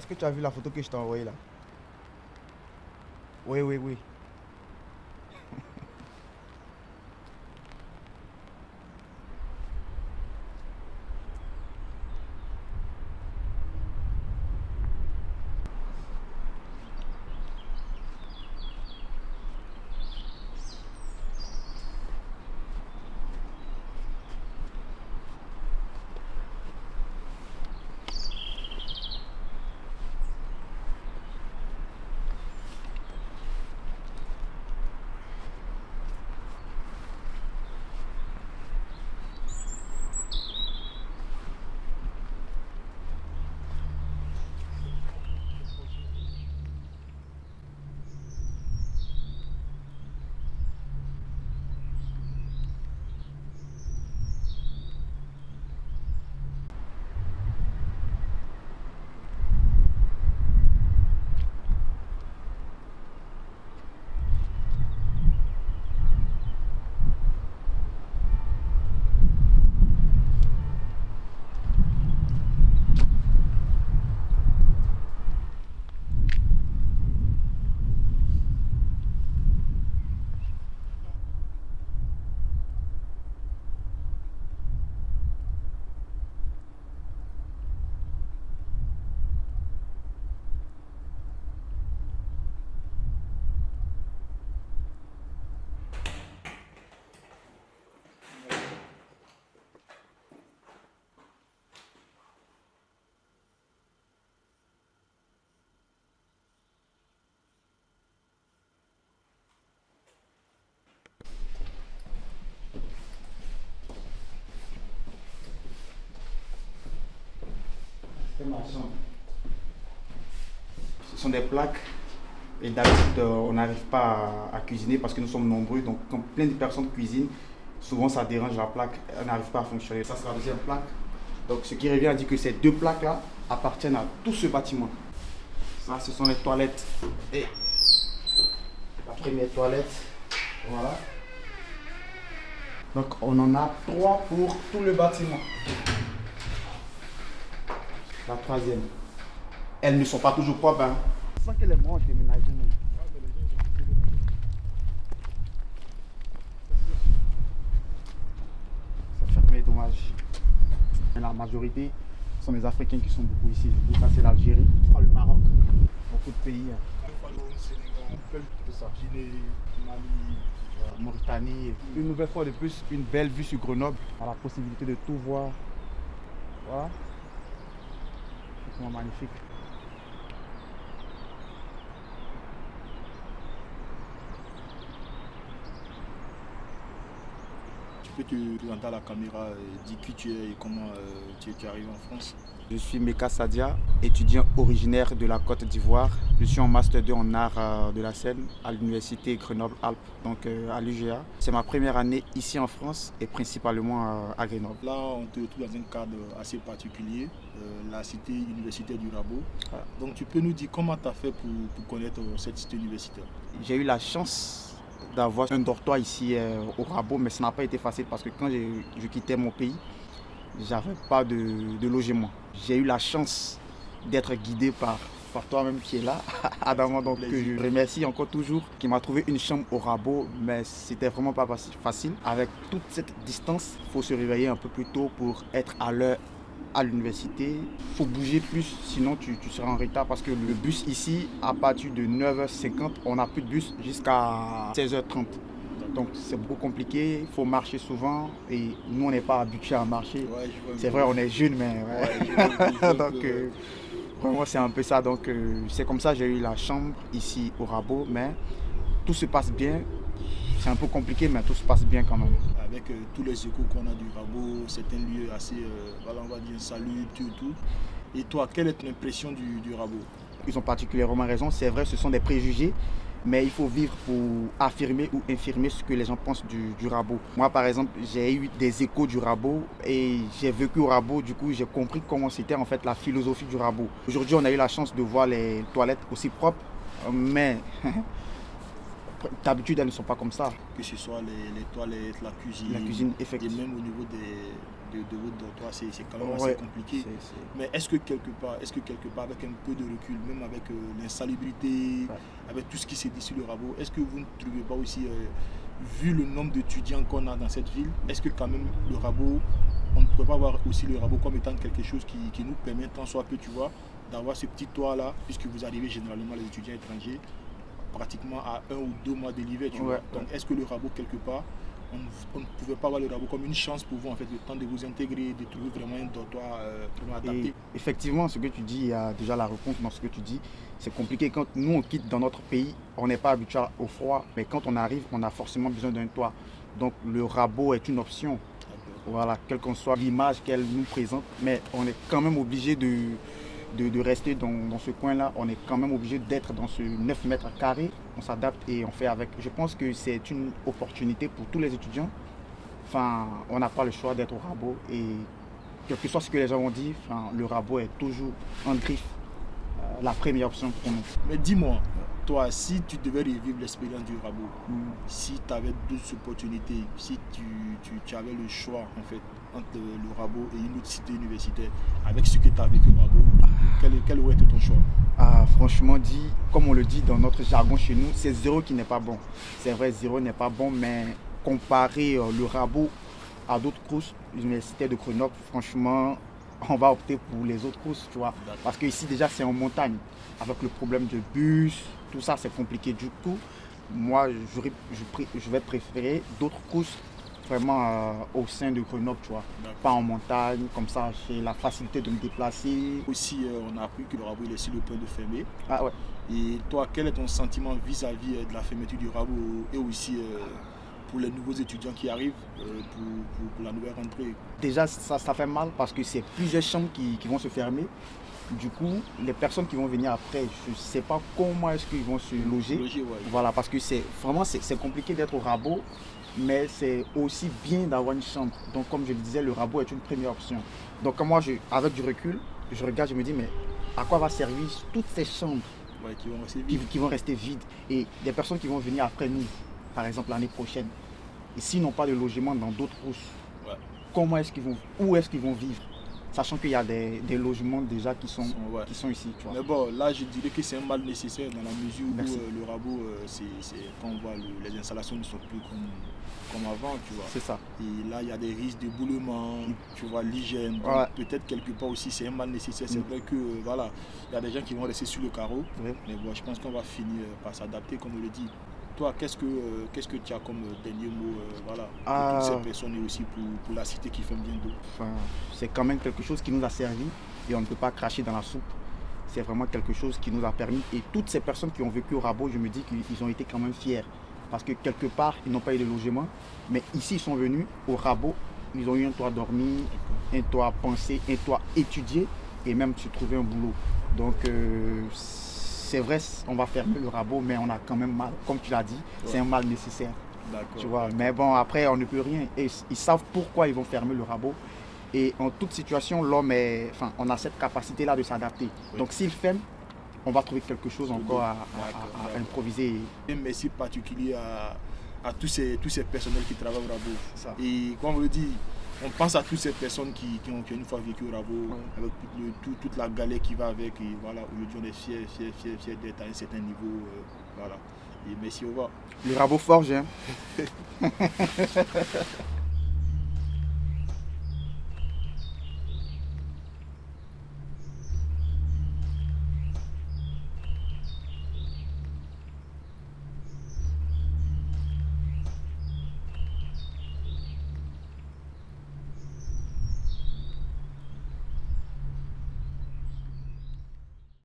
Est-ce que tu as vu la photo que je t'ai envoyée là? Oui, oui, oui. Ce sont des plaques et d'habitude on n'arrive pas à cuisiner parce que nous sommes nombreux. Donc quand plein de personnes cuisinent, souvent ça dérange la plaque, elle n'arrive pas à fonctionner. Ça c'est la deuxième plaque. Donc ce qui revient à dire que ces deux plaques là appartiennent à tout ce bâtiment. Ça ce sont les toilettes et la première toilette. Voilà. Donc on en a trois pour tout le bâtiment. La troisième. Elles ne sont pas toujours propres. Hein. Sans que les mots ont déménagé. C'est fermé, dommage. La majorité sont les Africains qui sont beaucoup ici. Ça c'est l'Algérie, le Maroc, beaucoup de pays. Mauritanie. Une nouvelle fois de plus, une belle vue sur Grenoble. On a la possibilité de tout voir. Voilà. C'est vraiment magnifique. Tu peux te présenter à la caméra, dire qui tu es et comment tu es arrivé en France. Je suis Meka Sadia, étudiant originaire de la Côte d'Ivoire. Je suis en Master 2 en art de la scène à l'université Grenoble-Alpes, donc à l'UGA. C'est ma première année ici en France et principalement à Grenoble. Là, on te retrouve dans un cadre assez particulier, la cité universitaire du Rabot. Ouais. Donc tu peux nous dire comment tu as fait pour connaître cette cité universitaire? J'ai eu la chance d'avoir un dortoir ici au Rabot, mais ça n'a pas été facile parce que quand je quittais mon pays, j'avais pas de logement. J'ai eu la chance d'être guidé par toi-même qui est là, Adama, donc que je remercie encore toujours, qui m'a trouvé une chambre au Rabot, mais c'était vraiment pas facile. Avec toute cette distance, il faut se réveiller un peu plus tôt pour être à l'heure à l'université. Il faut bouger plus, sinon tu seras en retard parce que le bus ici, à partir de 9h50, on n'a plus de bus jusqu'à 16h30. Donc c'est beaucoup compliqué, il faut marcher souvent et nous on n'est pas habitués à marcher. Ouais, c'est vrai, on est jeunes, mais donc vraiment c'est un peu ça. Donc c'est comme ça que j'ai eu la chambre ici au Rabot, mais tout se passe bien. C'est un peu compliqué, mais tout se passe bien quand même. Avec tous les échos qu'on a du Rabot, c'est un lieu assez, voilà, on va dire, salut, tout. Et toi, quelle est ton impression du Rabot? Ils ont particulièrement raison, c'est vrai, ce sont des préjugés. Mais il faut vivre pour affirmer ou infirmer ce que les gens pensent du Rabot. Moi, par exemple, j'ai eu des échos du Rabot et j'ai vécu au Rabot. Du coup, j'ai compris comment c'était en fait la philosophie du Rabot. Aujourd'hui, on a eu la chance de voir les toilettes aussi propres, mais d'habitude, elles ne sont pas comme ça. Que ce soit les toilettes, la cuisine effectivement. Et même au niveau de votre dortoir, c'est quand même assez Ouais, compliqué. c'est- Mais est-ce que quelque part, avec un peu de recul, même avec l'insalubrité, ouais. avec tout ce qui s'est dit sur le Rabot, est-ce que vous ne trouvez pas aussi, vu le nombre d'étudiants qu'on a dans cette ville, est-ce que quand même le Rabot, on ne pourrait pas voir aussi le Rabot comme étant quelque chose qui nous permet, tant soit peu, tu vois, d'avoir ce petit toit-là, puisque vous arrivez généralement, les étudiants étrangers, pratiquement à 1 ou 2 mois de l'hiver, tu Ouais, vois. ouais. Donc est-ce que le Rabot, quelque part, on ne pouvait pas voir le Rabot comme une chance pour vous, en fait, le temps de vous intégrer, de trouver vraiment un dortoir vraiment adapté. Et effectivement, ce que tu dis, il y a déjà la réponse dans ce que tu dis. C'est compliqué. Quand nous, on quitte dans notre pays, on n'est pas habitué au froid. Mais quand on arrive, on a forcément besoin d'un toit. Donc, le rabot est une option. Voilà, quelle qu'en soit l'image qu'elle nous présente. Mais on est quand même obligé de rester dans ce coin-là. On est quand même obligé d'être dans ce 9 mètres carrés. On s'adapte et on fait avec. Je pense que c'est une opportunité pour tous les étudiants. Enfin, on n'a pas le choix d'être au rabot. Et quel que soit ce que les gens ont dit, enfin, le rabot est toujours en griffe la première option pour nous. Mais dis-moi, toi, si tu devais revivre l'expérience du Rabot, si tu avais d'autres opportunités, si tu avais le choix, en fait, entre le Rabot et une autre cité universitaire, avec ce que tu as vécu au Rabot, quel aurait été ton choix? Ah, franchement dit, comme on le dit dans notre jargon chez nous, c'est zéro qui n'est pas bon. C'est vrai, zéro n'est pas bon, mais comparer le rabot à d'autres courses universitaires de Grenoble, franchement, on va opter pour les autres courses, tu vois. Parce que ici déjà c'est en montagne, avec le problème de bus, tout ça c'est compliqué. Du coup, moi je vais préférer d'autres courses vraiment au sein de Grenoble, tu vois. Pas en montagne, comme ça j'ai la facilité de me déplacer. Aussi, on a appris que le Rabot il est sur le point de fermer. Ah ouais. Et toi, quel est ton sentiment vis-à-vis de la fermeture du Rabot et aussi pour les nouveaux étudiants qui arrivent pour la nouvelle rentrée? Déjà, ça fait mal parce que c'est plusieurs chambres qui vont se fermer. Du coup, les personnes qui vont venir après, je ne sais pas comment est-ce qu'ils vont se loger. Ouais. Voilà, parce que c'est compliqué d'être au rabot, mais c'est aussi bien d'avoir une chambre. Donc, comme je le disais, le rabot est une première option. Donc, moi, avec du recul, je regarde, je me dis, mais à quoi va servir toutes ces chambres qui vont rester vides et des personnes qui vont venir après nous, par exemple l'année prochaine, et s'ils n'ont pas de logement dans d'autres courses, comment est-ce qu'ils vont, où est-ce qu'ils vont vivre, sachant qu'il y a des logements déjà qui sont ici. Tu vois. Mais bon, là je dirais que c'est un mal nécessaire dans la mesure où le Rabot, quand on voit les installations ne sont plus comme avant, tu vois. C'est ça. Et là il y a des risques d'éboulement, tu vois, l'hygiène. Peut-être quelque part aussi c'est un mal nécessaire. C'est vrai que voilà, il y a des gens qui vont rester sur le carreau, mais bon, je pense qu'on va finir par s'adapter, comme on le dit. Toi, qu'est-ce que tu as comme dernier mot pour ces personnes et aussi pour la cité qui ferme bientôt? Enfin, c'est quand même quelque chose qui nous a servi et on ne peut pas cracher dans la soupe. C'est vraiment quelque chose qui nous a permis. Et toutes ces personnes qui ont vécu au rabot, je me dis qu'ils ont été quand même fiers. Parce que quelque part, ils n'ont pas eu de logement. Mais ici, ils sont venus au rabot. Ils ont eu un toit dormi, un toit pensé, un toit étudié et même se trouver un boulot. Donc, c'est vrai, on va fermer le rabot, mais on a quand même mal. Comme tu l'as dit, c'est un mal nécessaire. Tu vois. Mais bon, après, on ne peut rien. Et ils savent pourquoi ils vont fermer le rabot. Et en toute situation, on a cette capacité-là de s'adapter. Donc, s'ils ferment, on va trouver quelque chose encore à improviser. Un merci particulier à tous ces personnels qui travaillent au rabot. Et comme on le dit, on pense à toutes ces personnes qui ont une fois vécu au rabot, avec toute la galère qui va avec. Et voilà, aujourd'hui on est fiers d'être à un certain niveau. Voilà. Et merci, au revoir. Le rabot forge, hein.